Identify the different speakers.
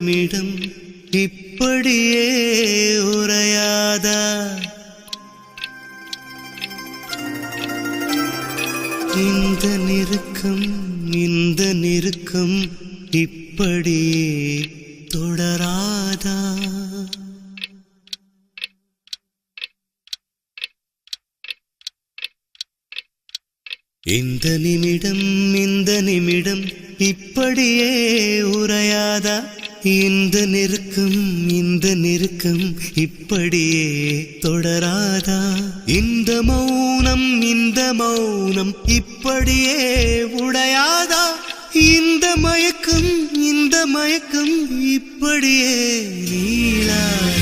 Speaker 1: மிடம் இப்படியே உரையாதா இந்த நெருக்கம் இப்படியே தொடராதா இந்த நிமிடம் இப்படியே உரையாதா இந்த நெருக்கம் இப்படியே தொடராதா இந்த மௌனம் இப்படியே உடையாதா இந்த மயக்கம் இப்படியே நீளாதா